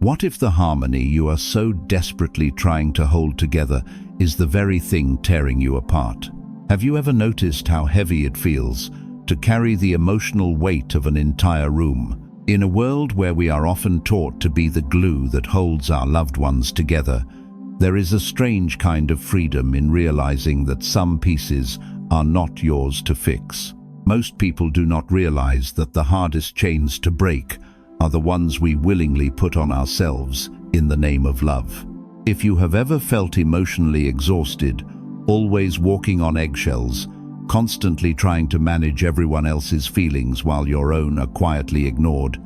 What if the harmony you are so desperately trying to hold together is the very thing tearing you apart? Have you ever noticed how heavy it feels to carry the emotional weight of an entire room? In a world where we are often taught to be the glue that holds our loved ones together, there is a strange kind of freedom in realizing that some pieces are not yours to fix. Most people do not realize that the hardest chains to break are the ones we willingly put on ourselves in the name of love. If you have ever felt emotionally exhausted, always walking on eggshells, constantly trying to manage everyone else's feelings while your own are quietly ignored,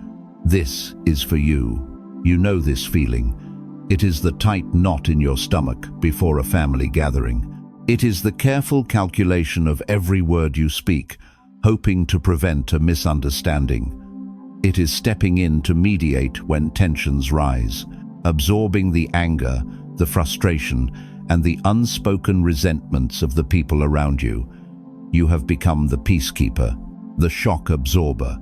this is for you. You know this feeling. It is the tight knot in your stomach before a family gathering. It is the careful calculation of every word you speak, hoping to prevent a misunderstanding. It is stepping in to mediate when tensions rise, absorbing the anger, the frustration, and the unspoken resentments of the people around you. You have become the peacekeeper, the shock absorber,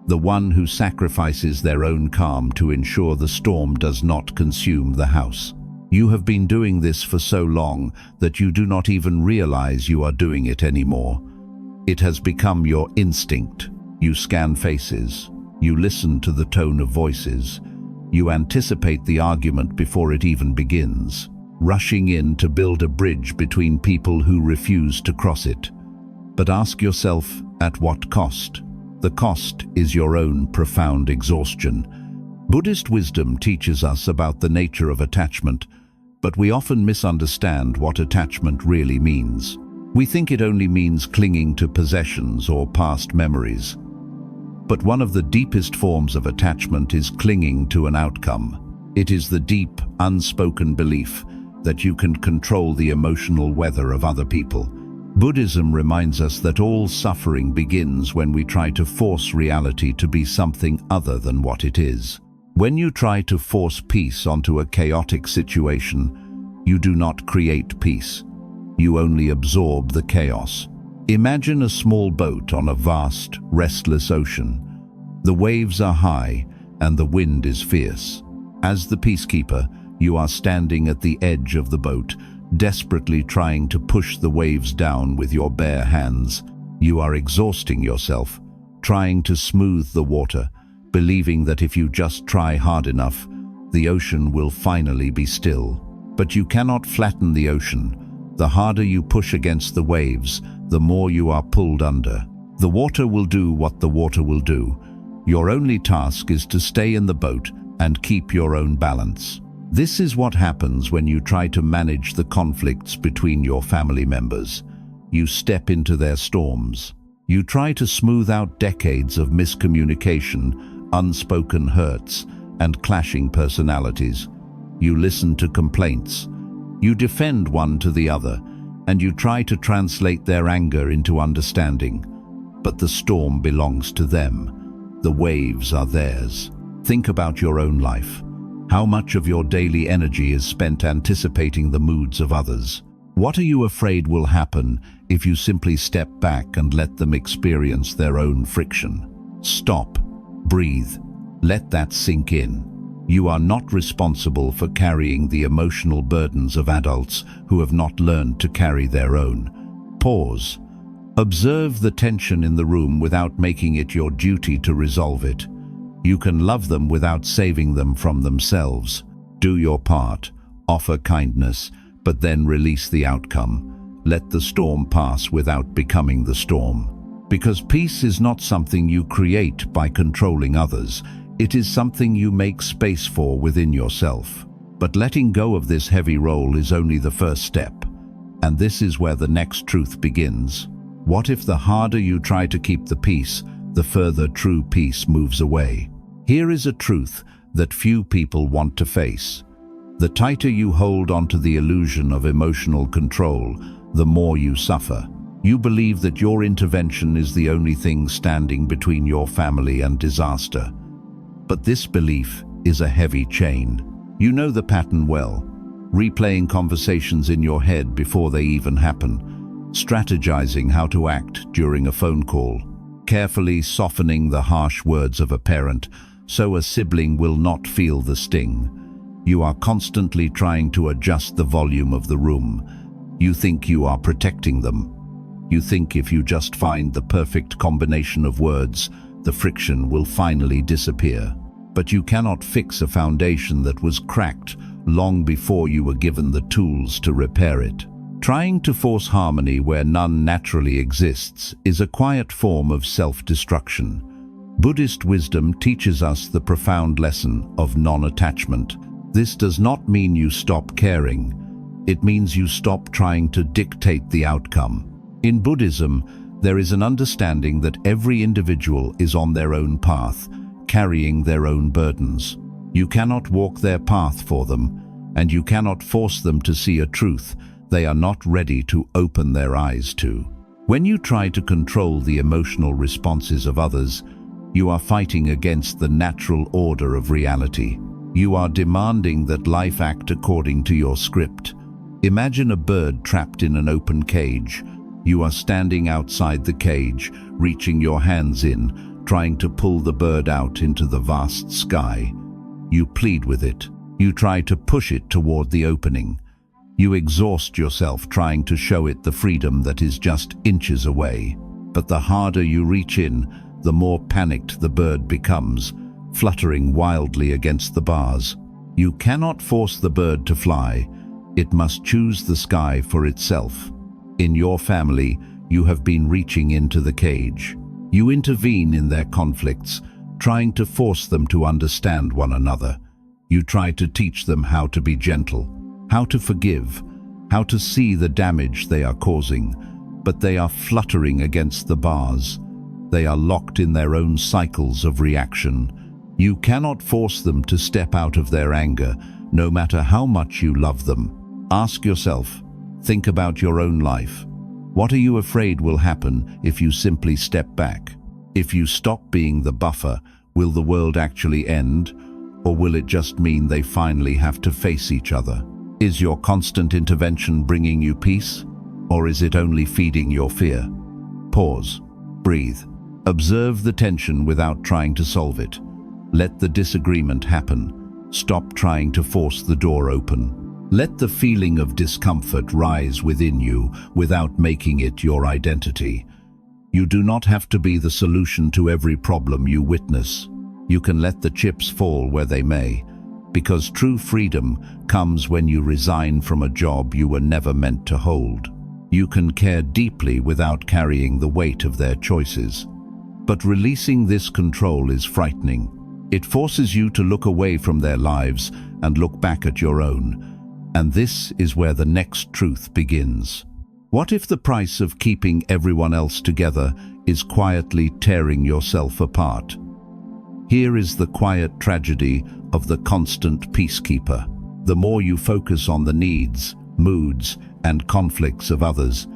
the one who sacrifices their own calm to ensure the storm does not consume the house. You have been doing this for so long that you do not even realize you are doing it anymore. It has become your instinct. You scan faces. You listen to the tone of voices. You anticipate the argument before it even begins, rushing in to build a bridge between people who refuse to cross it. But ask yourself, at what cost? The cost is your own profound exhaustion. Buddhist wisdom teaches us about the nature of attachment, but we often misunderstand what attachment really means. We think it only means clinging to possessions or past memories. But one of the deepest forms of attachment is clinging to an outcome. It is the deep, unspoken belief that you can control the emotional weather of other people. Buddhism reminds us that all suffering begins when we try to force reality to be something other than what it is. When you try to force peace onto a chaotic situation, you do not create peace. You only absorb the chaos. Imagine a small boat on a vast, restless ocean. The waves are high and the wind is fierce. As the peacekeeper, you are standing at the edge of the boat, desperately trying to push the waves down with your bare hands. You are exhausting yourself, trying to smooth the water, believing that if you just try hard enough, the ocean will finally be still. But you cannot flatten the ocean. The harder you push against the waves, the more you are pulled under. The water will do what the water will do. Your only task is to stay in the boat and keep your own balance. This is what happens when you try to manage the conflicts between your family members. You step into their storms. You try to smooth out decades of miscommunication, unspoken hurts, and clashing personalities. You listen to complaints. You defend one to the other, and you try to translate their anger into understanding. But the storm belongs to them. The waves are theirs. Think about your own life. How much of your daily energy is spent anticipating the moods of others? What are you afraid will happen if you simply step back and let them experience their own friction? Stop. Breathe. Let that sink in. You are not responsible for carrying the emotional burdens of adults who have not learned to carry their own. Pause. Observe the tension in the room without making it your duty to resolve it. You can love them without saving them from themselves. Do your part. Offer kindness, but then release the outcome. Let the storm pass without becoming the storm. Because peace is not something you create by controlling others. It is something you make space for within yourself. But letting go of this heavy role is only the first step. And this is where the next truth begins. What if the harder you try to keep the peace, the further true peace moves away? Here is a truth that few people want to face. The tighter you hold onto the illusion of emotional control, the more you suffer. You believe that your intervention is the only thing standing between your family and disaster. But this belief is a heavy chain. You know the pattern well, replaying conversations in your head before they even happen, strategizing how to act during a phone call, carefully softening the harsh words of a parent, so a sibling will not feel the sting. You are constantly trying to adjust the volume of the room. You think you are protecting them. You think if you just find the perfect combination of words, the friction will finally disappear. But you cannot fix a foundation that was cracked long before you were given the tools to repair it. Trying to force harmony where none naturally exists is a quiet form of self-destruction. Buddhist wisdom teaches us the profound lesson of non-attachment. This does not mean you stop caring. It means you stop trying to dictate the outcome. In Buddhism, there is an understanding that every individual is on their own path, carrying their own burdens. You cannot walk their path for them, and you cannot force them to see a truth they are not ready to open their eyes to. When you try to control the emotional responses of others, you are fighting against the natural order of reality. You are demanding that life act according to your script. Imagine a bird trapped in an open cage. You are standing outside the cage, reaching your hands in, trying to pull the bird out into the vast sky. You plead with it. You try to push it toward the opening. You exhaust yourself trying to show it the freedom that is just inches away. But the harder you reach in, the more panicked the bird becomes, fluttering wildly against the bars. You cannot force the bird to fly. It must choose the sky for itself. In your family, you have been reaching into the cage. You intervene in their conflicts, trying to force them to understand one another. You try to teach them how to be gentle, how to forgive, how to see the damage they are causing, but they are fluttering against the bars. They are locked in their own cycles of reaction. You cannot force them to step out of their anger, no matter how much you love them. Ask yourself, think about your own life. What are you afraid will happen if you simply step back? If you stop being the buffer, will the world actually end? Or will it just mean they finally have to face each other? Is your constant intervention bringing you peace? Or is it only feeding your fear? Pause. Breathe. Observe the tension without trying to solve it. Let the disagreement happen. Stop trying to force the door open. Let the feeling of discomfort rise within you without making it your identity. You do not have to be the solution to every problem you witness. You can let the chips fall where they may, because true freedom comes when you resign from a job you were never meant to hold. You can care deeply without carrying the weight of their choices. But releasing this control is frightening. It forces you to look away from their lives and look back at your own. And this is where the next truth begins. What if the price of keeping everyone else together is quietly tearing yourself apart? Here is the quiet tragedy of the constant peacekeeper. The more you focus on the needs, moods, and conflicts of others,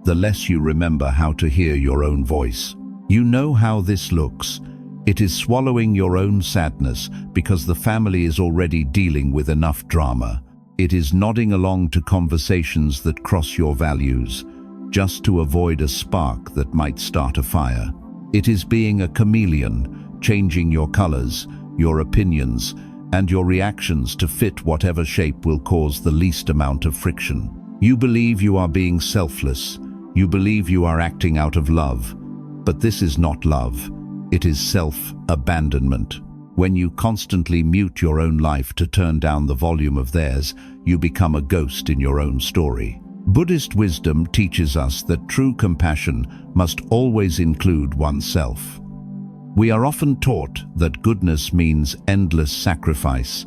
the less you remember how to hear your own voice. You know how this looks. It is swallowing your own sadness because the family is already dealing with enough drama. It is nodding along to conversations that cross your values, just to avoid a spark that might start a fire. It is being a chameleon, changing your colors, your opinions, and your reactions to fit whatever shape will cause the least amount of friction. You believe you are being selfless. You believe you are acting out of love. But this is not love. It is self-abandonment. When you constantly mute your own life to turn down the volume of theirs, you become a ghost in your own story. Buddhist wisdom teaches us that true compassion must always include oneself. We are often taught that goodness means endless sacrifice,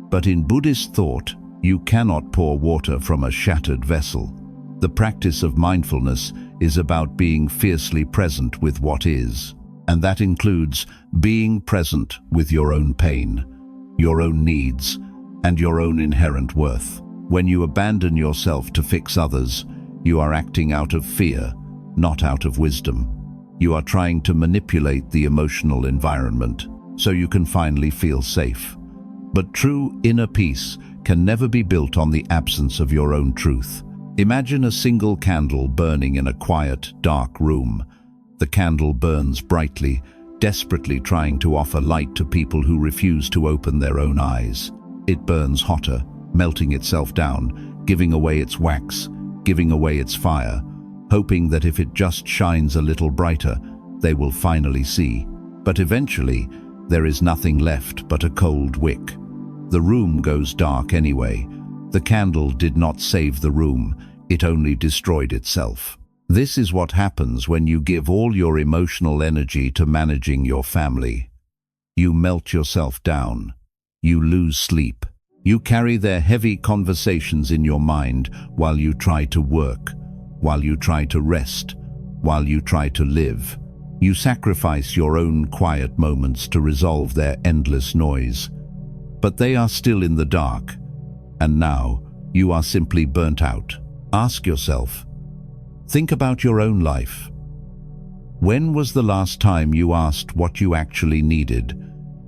but in Buddhist thought, you cannot pour water from a shattered vessel. The practice of mindfulness is about being fiercely present with what is. And that includes being present with your own pain, your own needs, and your own inherent worth. When you abandon yourself to fix others, you are acting out of fear, not out of wisdom. You are trying to manipulate the emotional environment so you can finally feel safe. But true inner peace can never be built on the absence of your own truth. Imagine a single candle burning in a quiet, dark room. The candle burns brightly, desperately trying to offer light to people who refuse to open their own eyes. It burns hotter, melting itself down, giving away its wax, giving away its fire, hoping that if it just shines a little brighter, they will finally see. But eventually, there is nothing left but a cold wick. The room goes dark anyway. The candle did not save the room, it only destroyed itself. This is what happens when you give all your emotional energy to managing your family. You melt yourself down. You lose sleep. You carry their heavy conversations in your mind while you try to work, while you try to rest, while you try to live. You sacrifice your own quiet moments to resolve their endless noise. But they are still in the dark, and now you are simply burnt out. Ask yourself, think about your own life. When was the last time you asked what you actually needed,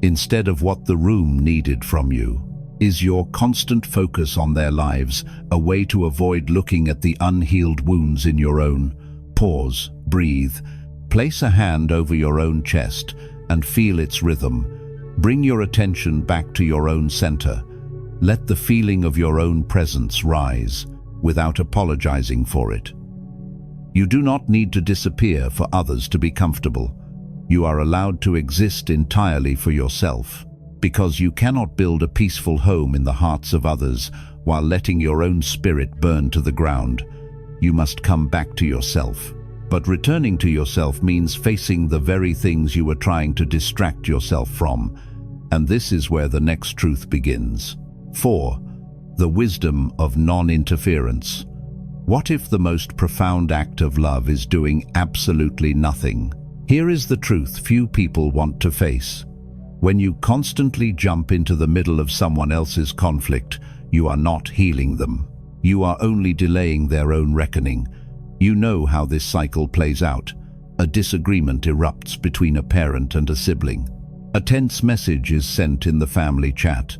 instead of what the room needed from you? Is your constant focus on their lives a way to avoid looking at the unhealed wounds in your own? Pause, breathe, place a hand over your own chest and feel its rhythm. Bring your attention back to your own center. Let the feeling of your own presence rise, without apologizing for it. You do not need to disappear for others to be comfortable. You are allowed to exist entirely for yourself, because you cannot build a peaceful home in the hearts of others while letting your own spirit burn to the ground. You must come back to yourself. But returning to yourself means facing the very things you were trying to distract yourself from. And this is where the next truth begins. 4. The wisdom of non-interference. What if the most profound act of love is doing absolutely nothing? Here is the truth few people want to face. When you constantly jump into the middle of someone else's conflict, you are not healing them. You are only delaying their own reckoning. You know how this cycle plays out. A disagreement erupts between a parent and a sibling. A tense message is sent in the family chat.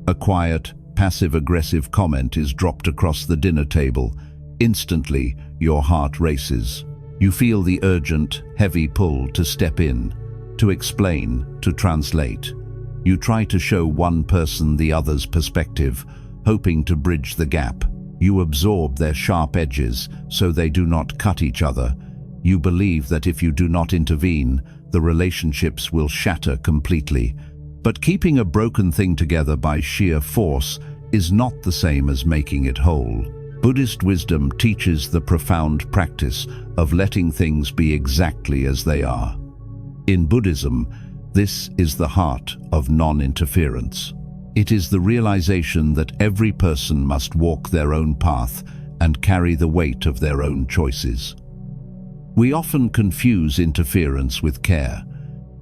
A quiet, passive-aggressive comment is dropped across the dinner table. Instantly, your heart races. You feel the urgent, heavy pull to step in, to explain, to translate. You try to show one person the other's perspective, hoping to bridge the gap. You absorb their sharp edges so they do not cut each other. You believe that if you do not intervene, the relationships will shatter completely. But keeping a broken thing together by sheer force is not the same as making it whole. Buddhist wisdom teaches the profound practice of letting things be exactly as they are. In Buddhism, this is the heart of non-interference. It is the realization that every person must walk their own path and carry the weight of their own choices. We often confuse interference with care,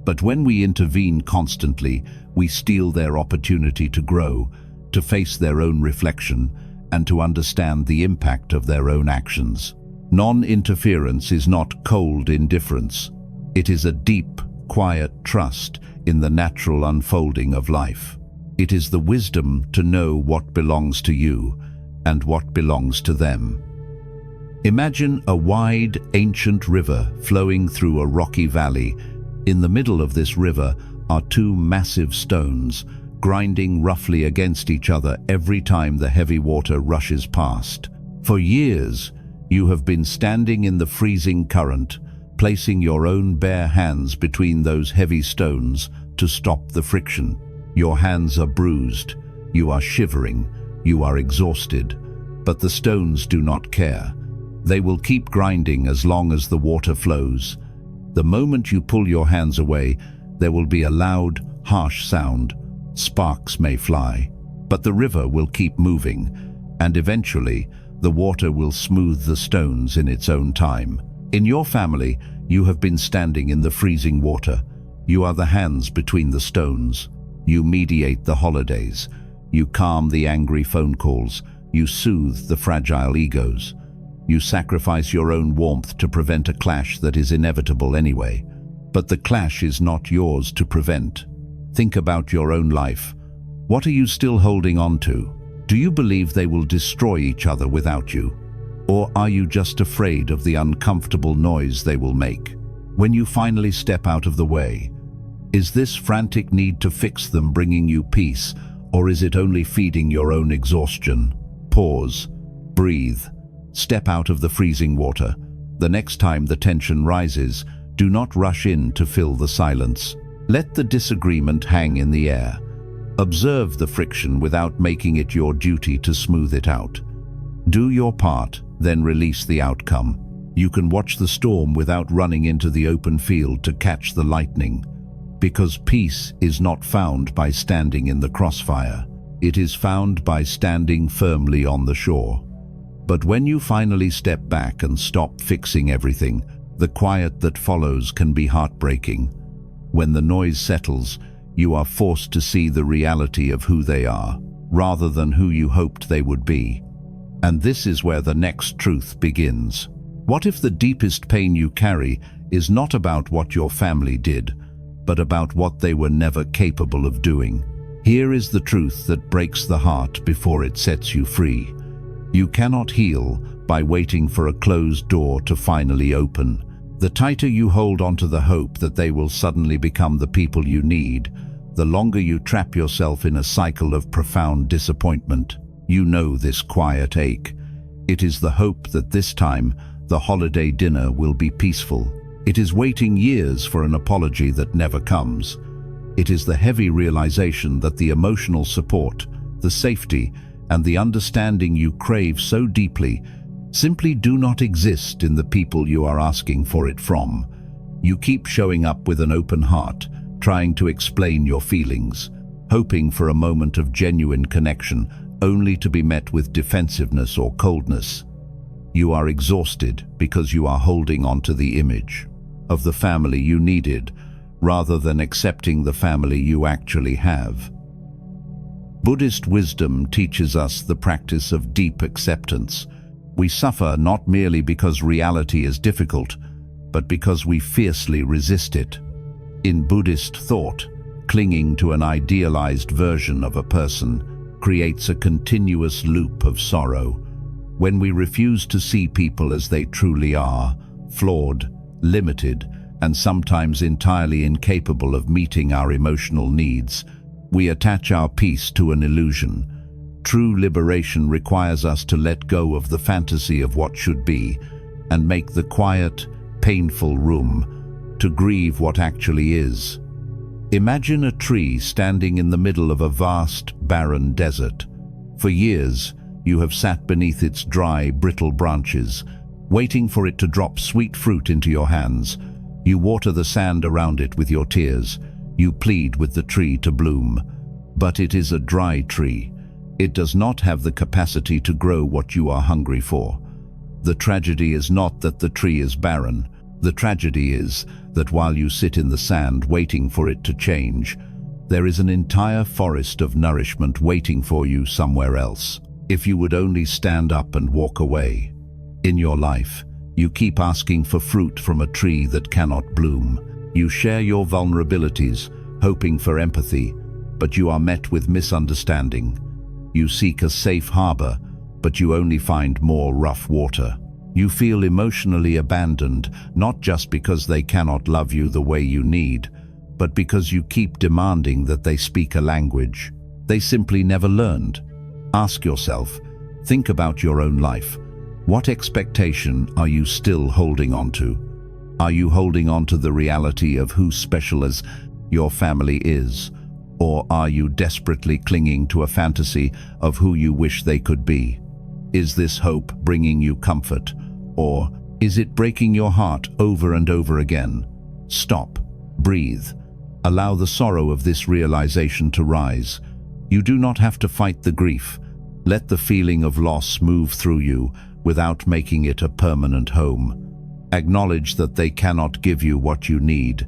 but when we intervene constantly, we steal their opportunity to grow, to face their own reflection, and to understand the impact of their own actions. Non-interference is not cold indifference. It is a deep, quiet trust in the natural unfolding of life. It is the wisdom to know what belongs to you and what belongs to them. Imagine a wide, ancient river flowing through a rocky valley. In the middle of this river are two massive stones, grinding roughly against each other every time the heavy water rushes past. For years, you have been standing in the freezing current, placing your own bare hands between those heavy stones to stop the friction. Your hands are bruised, you are shivering, you are exhausted, but the stones do not care. They will keep grinding as long as the water flows. The moment you pull your hands away, there will be a loud, harsh sound. Sparks may fly, but the river will keep moving, and eventually the water will smooth the stones in its own time. In your family, you have been standing in the freezing water. You are the hands between the stones. You mediate the holidays. You calm the angry phone calls. You soothe the fragile egos. You sacrifice your own warmth to prevent a clash that is inevitable anyway. But the clash is not yours to prevent. Think about your own life. What are you still holding on to? Do you believe they will destroy each other without you? Or are you just afraid of the uncomfortable noise they will make? When you finally step out of the way, Is this frantic need to fix them bringing you peace, or is it only feeding your own exhaustion? Pause. Breathe. Step out of the freezing water. The next time the tension rises, do not rush in to fill the silence. Let the disagreement hang in the air. Observe the friction without making it your duty to smooth it out. Do your part, then release the outcome. You can watch the storm without running into the open field to catch the lightning. Because peace is not found by standing in the crossfire. It is found by standing firmly on the shore. But when you finally step back and stop fixing everything, the quiet that follows can be heartbreaking. When the noise settles, you are forced to see the reality of who they are, rather than who you hoped they would be. And this is where the next truth begins. What if the deepest pain you carry is not about what your family did, but about what they were never capable of doing? Here is the truth that breaks the heart before it sets you free. You cannot heal by waiting for a closed door to finally open. The tighter you hold onto the hope that they will suddenly become the people you need, the longer you trap yourself in a cycle of profound disappointment. You know this quiet ache. It is the hope that this time the holiday dinner will be peaceful. It is waiting years for an apology that never comes. It is the heavy realization that the emotional support, the safety, and the understanding you crave so deeply simply do not exist in the people you are asking for it from. You keep showing up with an open heart, trying to explain your feelings, hoping for a moment of genuine connection, only to be met with defensiveness or coldness. You are exhausted because you are holding on to the image of the family you needed, rather than accepting the family you actually have. Buddhist wisdom teaches us the practice of deep acceptance. We suffer not merely because reality is difficult, but because we fiercely resist it. In Buddhist thought, clinging to an idealized version of a person creates a continuous loop of sorrow. When we refuse to see people as they truly are, flawed, limited, and sometimes entirely incapable of meeting our emotional needs, we attach our peace to an illusion. True liberation requires us to let go of the fantasy of what should be and make the quiet, painful room to grieve what actually is. Imagine a tree standing in the middle of a vast, barren desert. For years, you have sat beneath its dry, brittle branches, waiting for it to drop sweet fruit into your hands. You water the sand around it with your tears. You plead with the tree to bloom. But it is a dry tree. It does not have the capacity to grow what you are hungry for. The tragedy is not that the tree is barren. The tragedy is that while you sit in the sand waiting for it to change, there is an entire forest of nourishment waiting for you somewhere else. If you would only stand up and walk away. In your life, you keep asking for fruit from a tree that cannot bloom. You share your vulnerabilities, hoping for empathy, but you are met with misunderstanding. You seek a safe harbor, but you only find more rough water. You feel emotionally abandoned, not just because they cannot love you the way you need, but because you keep demanding that they speak a language they simply never learned. Ask yourself, think about your own life. What expectation are you still holding on to? Are you holding on to the reality of who special as your family is? Or are you desperately clinging to a fantasy of who you wish they could be? Is this hope bringing you comfort? Or is it breaking your heart over and over again? Stop. Breathe. Allow the sorrow of this realization to rise. You do not have to fight the grief. Let the feeling of loss move through you without making it a permanent home. Acknowledge that they cannot give you what you need,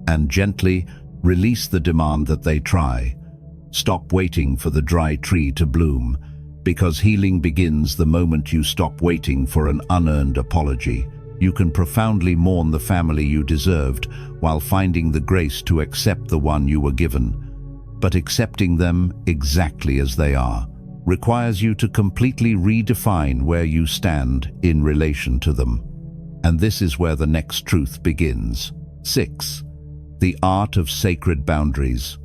and gently release the demand that they try. Stop waiting for the dry tree to bloom, because healing begins the moment you stop waiting for an unearned apology. You can profoundly mourn the family you deserved while finding the grace to accept the one you were given. But accepting them exactly as they are requires you to completely redefine where you stand in relation to them. And this is where the next truth begins. 6. The art of sacred boundaries.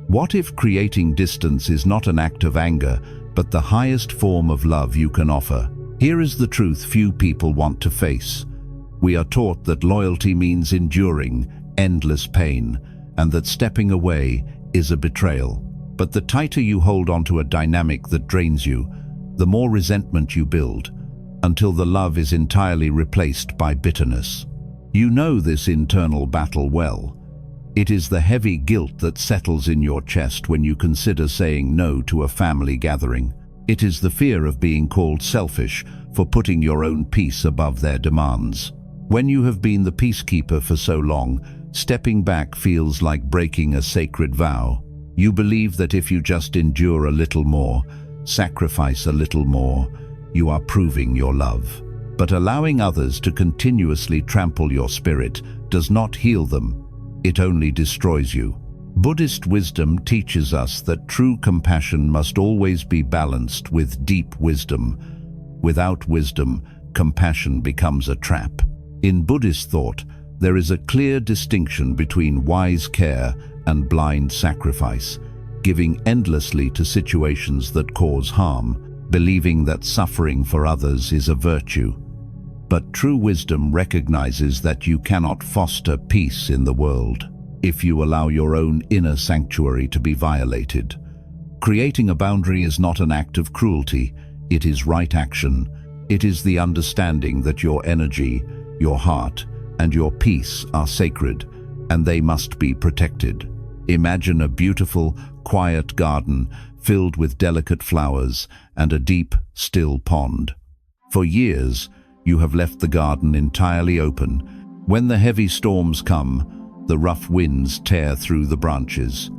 What if creating distance is not an act of anger, but the highest form of love you can offer? Here is the truth few people want to face. We are taught that loyalty means enduring endless pain, and that stepping away is a betrayal. But the tighter you hold onto a dynamic that drains you, the more resentment you build, until the love is entirely replaced by bitterness. You know this internal battle well. It is the heavy guilt that settles in your chest when you consider saying no to a family gathering. It is the fear of being called selfish for putting your own peace above their demands. When you have been the peacekeeper for so long, stepping back feels like breaking a sacred vow. You believe that if you just endure a little more, sacrifice a little more, you are proving your love. But allowing others to continuously trample your spirit does not heal them. It only destroys you. Buddhist wisdom teaches us that true compassion must always be balanced with deep wisdom. Without wisdom, compassion becomes a trap. In Buddhist thought, there is a clear distinction between wise care and blind sacrifice, giving endlessly to situations that cause harm, believing that suffering for others is a virtue. But true wisdom recognizes that you cannot foster peace in the world if you allow your own inner sanctuary to be violated. Creating a boundary is not an act of cruelty, it is right action. It is the understanding that your energy, your heart, and your peace are sacred, and they must be protected. Imagine a beautiful, quiet garden filled with delicate flowers and a deep, still pond. For years, you have left the garden entirely open. When the heavy storms come, the rough winds tear through the branches.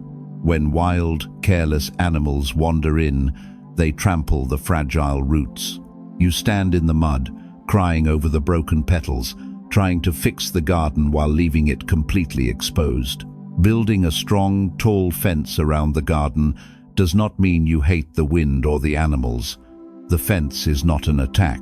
When wild, careless animals wander in, they trample the fragile roots. You stand in the mud, crying over the broken petals, trying to fix the garden while leaving it completely exposed. Building a strong, tall fence around the garden does not mean you hate the wind or the animals. The fence is not an attack.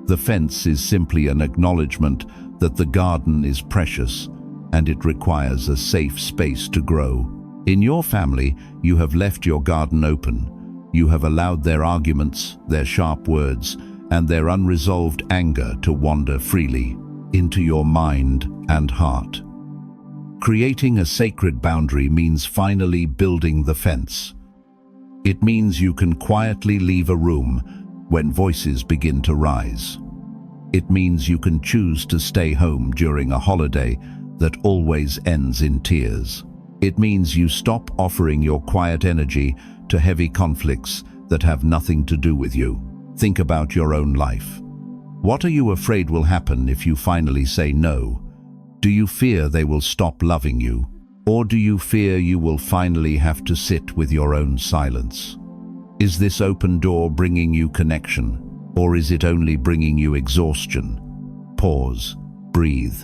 The fence is simply an acknowledgement that the garden is precious and it requires a safe space to grow. In your family, you have left your garden open. You have allowed their arguments, their sharp words, and their unresolved anger to wander freely into your mind and heart. Creating a sacred boundary means finally building the fence. It means you can quietly leave a room when voices begin to rise. It means you can choose to stay home during a holiday that always ends in tears. It means you stop offering your quiet energy to heavy conflicts that have nothing to do with you. Think about your own life. What are you afraid will happen if you finally say no? Do you fear they will stop loving you? Or do you fear you will finally have to sit with your own silence? Is this open door bringing you connection, or is it only bringing you exhaustion? Pause, breathe.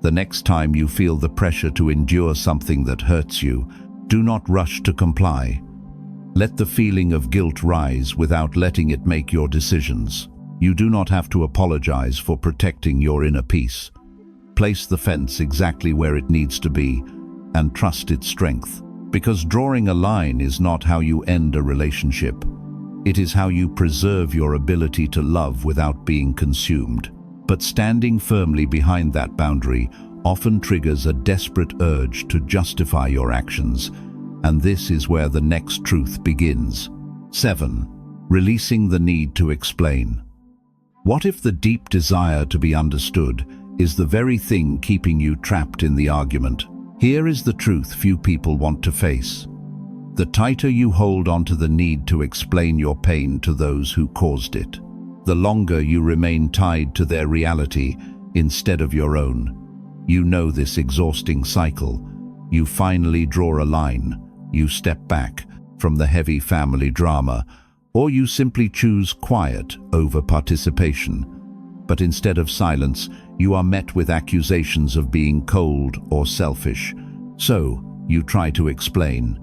The next time you feel the pressure to endure something that hurts you, do not rush to comply. Let the feeling of guilt rise without letting it make your decisions. You do not have to apologize for protecting your inner peace. Place the fence exactly where it needs to be and trust its strength. Because drawing a line is not how you end a relationship. It is how you preserve your ability to love without being consumed. But standing firmly behind that boundary often triggers a desperate urge to justify your actions, and this is where the next truth begins. 7. Releasing the need to explain. What if the deep desire to be understood is the very thing keeping you trapped in the argument? Here is the truth few people want to face. The tighter you hold onto the need to explain your pain to those who caused it, the longer you remain tied to their reality instead of your own. You know this exhausting cycle. You finally draw a line. You step back from the heavy family drama, or you simply choose quiet over participation. But instead of silence, you are met with accusations of being cold or selfish. So, you try to explain.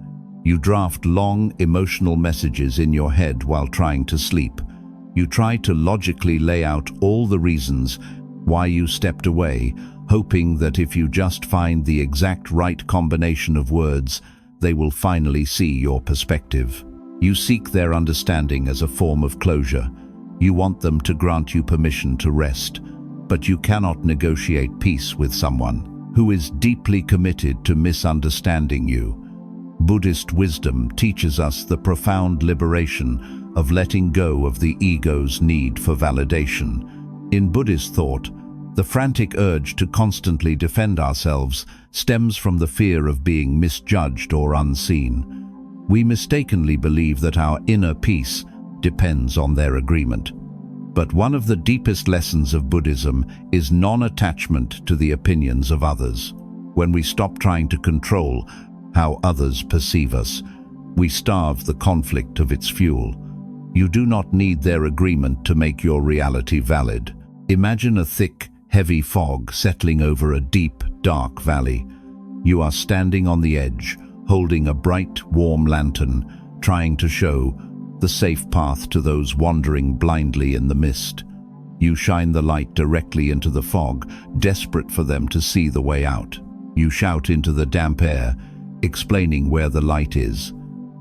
You draft long, emotional messages in your head while trying to sleep. You try to logically lay out all the reasons why you stepped away, hoping that if you just find the exact right combination of words, they will finally see your perspective. You seek their understanding as a form of closure. You want them to grant you permission to rest, but you cannot negotiate peace with someone who is deeply committed to misunderstanding you. Buddhist wisdom teaches us the profound liberation of letting go of the ego's need for validation. In Buddhist thought, the frantic urge to constantly defend ourselves stems from the fear of being misjudged or unseen. We mistakenly believe that our inner peace depends on their agreement. But one of the deepest lessons of Buddhism is non-attachment to the opinions of others. When we stop trying to control how others perceive us, we starve the conflict of its fuel. You do not need their agreement to make your reality valid. Imagine a thick, heavy fog settling over a deep, dark valley. You are standing on the edge, holding a bright, warm lantern, trying to show the safe path to those wandering blindly in the mist. You shine the light directly into the fog, desperate for them to see the way out. You shout into the damp air, explaining where the light is.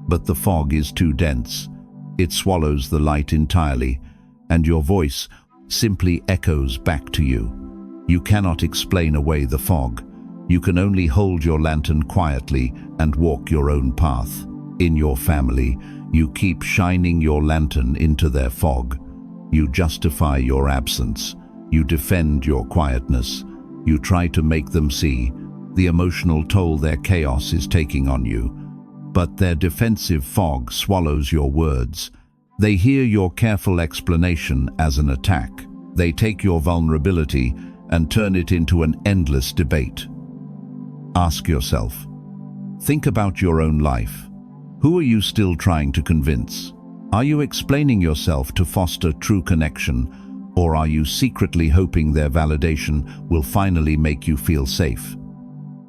But the fog is too dense. It swallows the light entirely, and your voice simply echoes back to you. You cannot explain away the fog. You can only hold your lantern quietly and walk your own path. In your family, you keep shining your lantern into their fog. You justify your absence. You defend your quietness. You try to make them see the emotional toll their chaos is taking on you. But their defensive fog swallows your words. They hear your careful explanation as an attack. They take your vulnerability and turn it into an endless debate. Ask yourself, think about your own life. Who are you still trying to convince? Are you explaining yourself to foster true connection, or are you secretly hoping their validation will finally make you feel safe?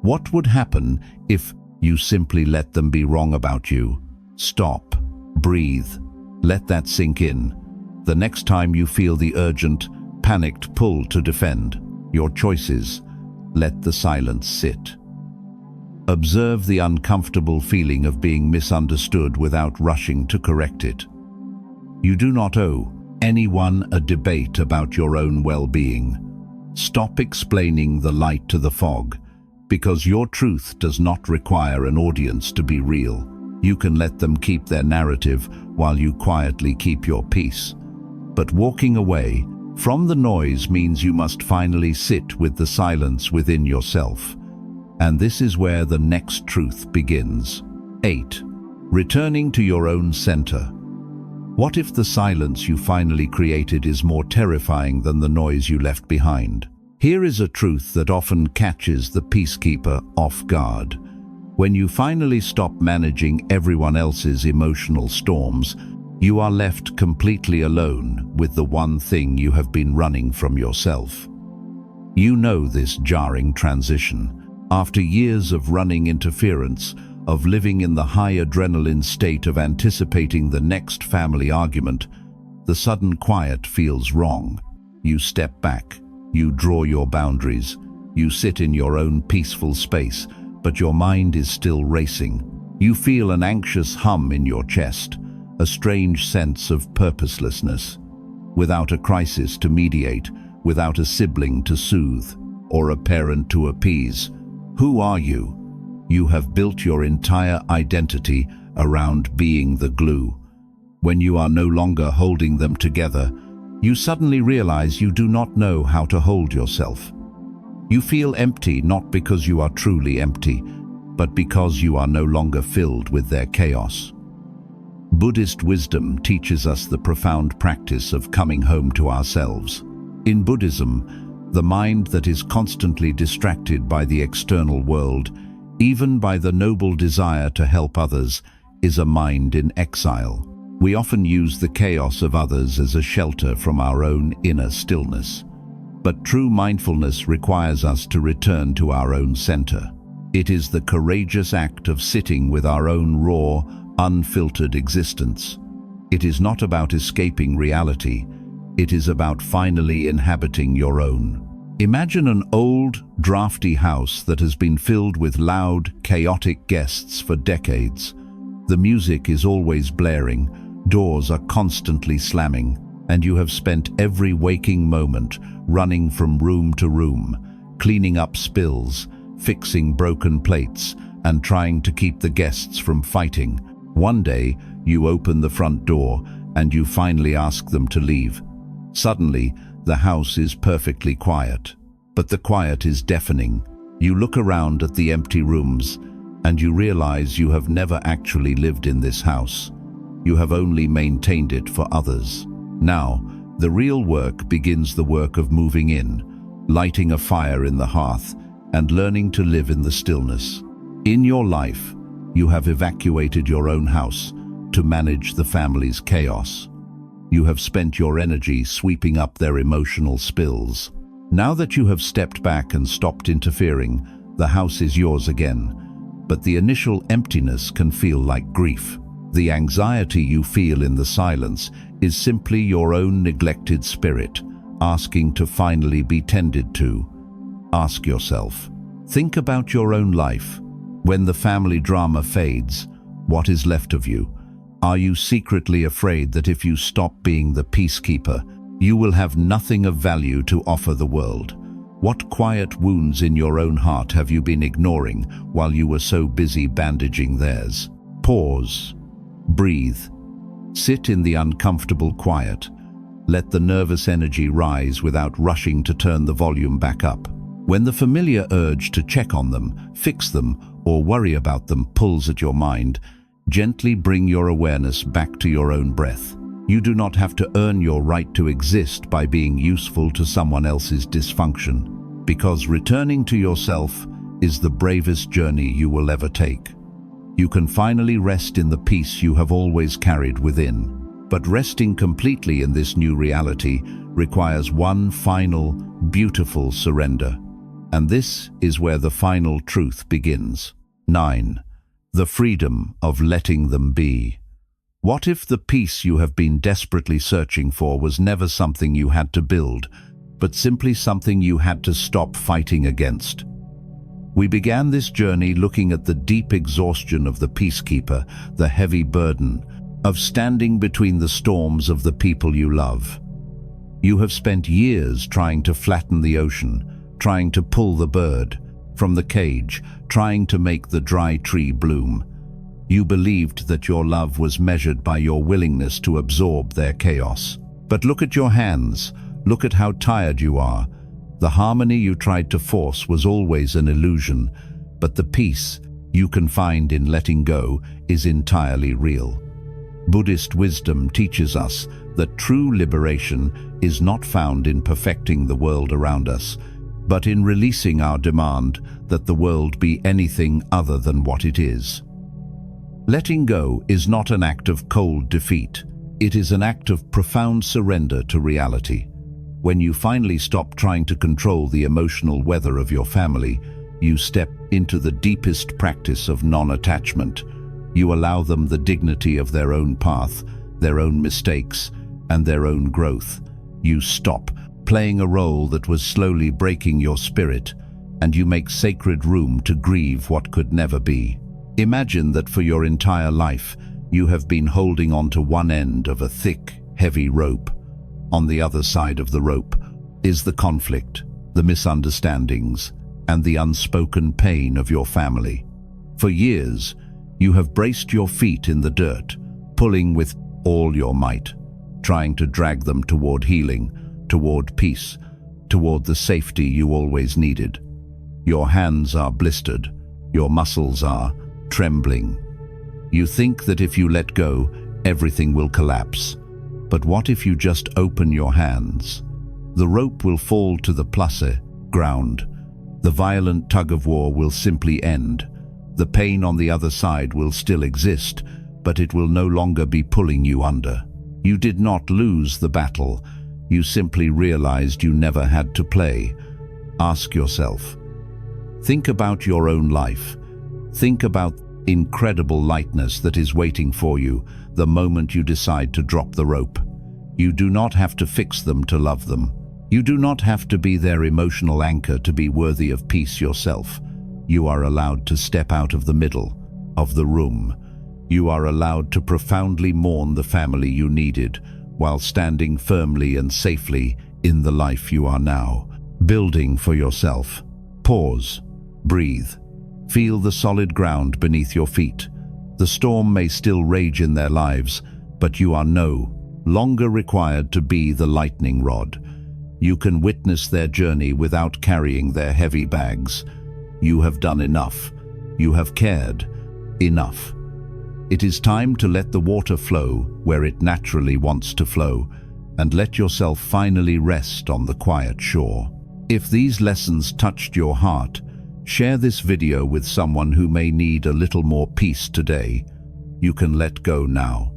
What would happen if you simply let them be wrong about you? Stop, breathe, let that sink in. The next time you feel the urgent, panicked pull to defend your choices, let the silence sit. Observe the uncomfortable feeling of being misunderstood without rushing to correct it. You do not owe anyone a debate about your own well-being. Stop explaining the light to the fog, because your truth does not require an audience to be real. You can let them keep their narrative while you quietly keep your peace. But walking away from the noise means you must finally sit with the silence within yourself. And this is where the next truth begins. 8. Returning to your own center. What if the silence you finally created is more terrifying than the noise you left behind? Here is a truth that often catches the peacekeeper off guard. When you finally stop managing everyone else's emotional storms, you are left completely alone with the one thing you have been running from yourself. You know this jarring transition. After years of running interference, of living in the high adrenaline state of anticipating the next family argument, the sudden quiet feels wrong. You step back, you draw your boundaries, you sit in your own peaceful space, but your mind is still racing. You feel an anxious hum in your chest, a strange sense of purposelessness. Without a crisis to mediate, without a sibling to soothe, or a parent to appease, who are you? You have built your entire identity around being the glue. When you are no longer holding them together, you suddenly realize you do not know how to hold yourself. You feel empty not because you are truly empty, but because you are no longer filled with their chaos. Buddhist wisdom teaches us the profound practice of coming home to ourselves. In Buddhism, the mind that is constantly distracted by the external world, even by the noble desire to help others, is a mind in exile. We often use the chaos of others as a shelter from our own inner stillness. But true mindfulness requires us to return to our own center. It is the courageous act of sitting with our own raw, unfiltered existence. It is not about escaping reality. It is about finally inhabiting your own. Imagine an old, drafty house that has been filled with loud, chaotic guests for decades. The music is always blaring, doors are constantly slamming, and you have spent every waking moment running from room to room, cleaning up spills, fixing broken plates, and trying to keep the guests from fighting. One day, you open the front door and you finally ask them to leave. Suddenly, the house is perfectly quiet, but the quiet is deafening. You look around at the empty rooms and you realize you have never actually lived in this house. You have only maintained it for others. Now, the real work begins, the work of moving in, lighting a fire in the hearth, and learning to live in the stillness. In your life, you have evacuated your own house to manage the family's chaos. You have spent your energy sweeping up their emotional spills. Now that you have stepped back and stopped interfering, the house is yours again. But the initial emptiness can feel like grief. The anxiety you feel in the silence is simply your own neglected spirit, asking to finally be tended to. Ask yourself, think about your own life. When the family drama fades, what is left of you? Are you secretly afraid that if you stop being the peacekeeper, you will have nothing of value to offer the world? What quiet wounds in your own heart have you been ignoring while you were so busy bandaging theirs? Pause. Breathe. Sit in the uncomfortable quiet. Let the nervous energy rise without rushing to turn the volume back up. When the familiar urge to check on them, fix them, or worry about them pulls at your mind, gently bring your awareness back to your own breath. You do not have to earn your right to exist by being useful to someone else's dysfunction, because returning to yourself is the bravest journey you will ever take. You can finally rest in the peace you have always carried within. But resting completely in this new reality requires one final, beautiful surrender. And this is where the final truth begins. 9. The freedom of letting them be. What if the peace you have been desperately searching for was never something you had to build, but simply something you had to stop fighting against? We began this journey looking at the deep exhaustion of the peacekeeper, the heavy burden of standing between the storms of the people you love. You have spent years trying to flatten the ocean, trying to pull the bird from the cage, trying to make the dry tree bloom. You believed that your love was measured by your willingness to absorb their chaos. But look at your hands. Look at how tired you are. The harmony you tried to force was always an illusion, but the peace you can find in letting go is entirely real. Buddhist wisdom teaches us that true liberation is not found in perfecting the world around us, but in releasing our demand that the world be anything other than what it is. Letting go is not an act of cold defeat. It is an act of profound surrender to reality. When you finally stop trying to control the emotional weather of your family, you step into the deepest practice of non-attachment. You allow them the dignity of their own path, their own mistakes, and their own growth. You stop playing a role that was slowly breaking your spirit, and you make sacred room to grieve what could never be. Imagine that for your entire life, you have been holding on to one end of a thick, heavy rope. On the other side of the rope is the conflict, the misunderstandings, and the unspoken pain of your family. For years, you have braced your feet in the dirt, pulling with all your might, trying to drag them toward healing, toward peace, toward the safety you always needed. Your hands are blistered, your muscles are trembling. You think that if you let go, everything will collapse. But what if you just open your hands? The rope will fall to the placid ground. The violent tug-of-war will simply end. The pain on the other side will still exist, but it will no longer be pulling you under. You did not lose the battle. You simply realized you never had to play. Ask yourself. Think about your own life. Think about incredible lightness that is waiting for you the moment you decide to drop the rope. You do not have to fix them to love them. You do not have to be their emotional anchor to be worthy of peace yourself. You are allowed to step out of the middle of the room. You are allowed to profoundly mourn the family you needed, while standing firmly and safely in the life you are now building for yourself. Pause. Breathe. Feel the solid ground beneath your feet. The storm may still rage in their lives, but you are no longer required to be the lightning rod. You can witness their journey without carrying their heavy bags. You have done enough. You have cared enough. It is time to let the water flow where it naturally wants to flow, and let yourself finally rest on the quiet shore. If these lessons touched your heart, share this video with someone who may need a little more peace today. You can let go now.